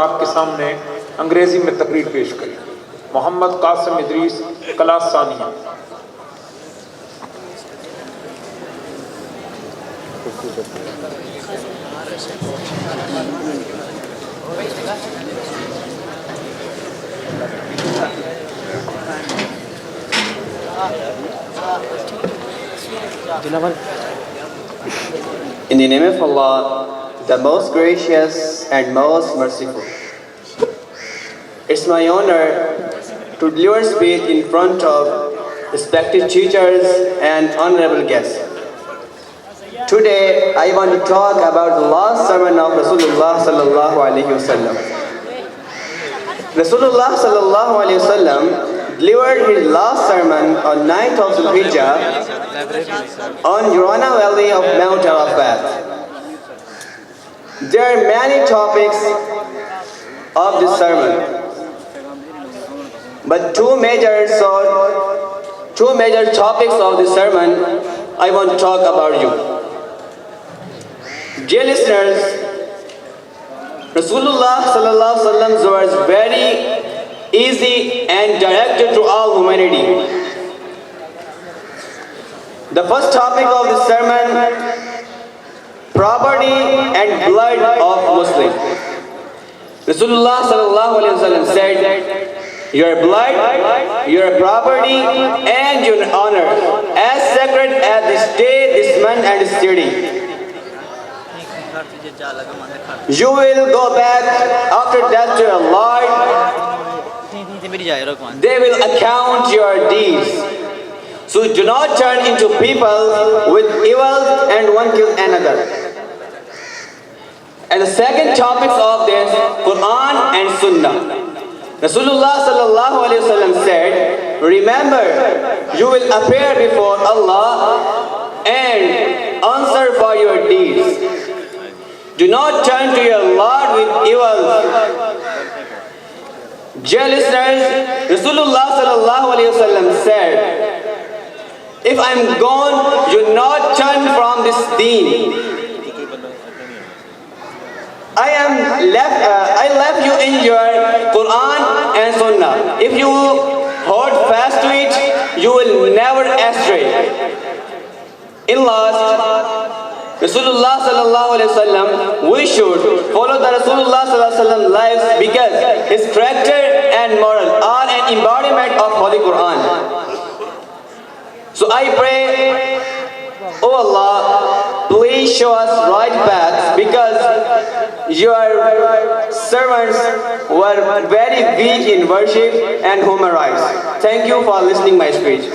आपके सामने अंग्रेजी में तकरीर पेश करी। मोहम्मद कासिम इदरीस, क्लास सानिया। In the name of Allah, the most gracious and most merciful. It's my honor to deliver speech in front of respected teachers and honorable guests. Today, I want to talk about the last sermon of Rasulullah sallallahu alaihi wasallam. Rasulullah sallallahu alaihi wasallam delivered his last sermon on 9th of Zulhijjah on Urana Valley of Mount Arafat. There are many topics of this sermon, but two major topics of this sermon I want to talk about you. Dear listeners, Rasulullah sallallahu alaihi wasallam's words very easy and directed to all humanity. The first topic of this sermon: property and blood of Muslims. Rasulullah sallallahu alaihi wasallam said, your blood, your property, and your honor, as sacred as this day, this month, and this city. You will go back after death to your Lord. They will account your deeds. So do not turn into people with evil and one kill another. And the second topic of this, Quran and Sunnah. Rasulullah sallallahu alaihi wasallam said, remember, you will appear before Allah and answer for your deeds. Do not turn to your Lord with evil. Dear listeners, Rasulullah sallallahu alaihi wasallam said, if I am gone, do not turn from this deen. I left you in your Quran and Sunnah. If you hold fast to it, you will never astray. In last, Rasulullah sallallahu alaihi wasallam, we should follow the Rasulullah sallallahu alaihi wasallam lives because his character and moral are an embodiment of Holy Quran. So I pray, oh Allah, please show us right paths because your servants were very weak in worship and human rights. Thank you for listening my speech.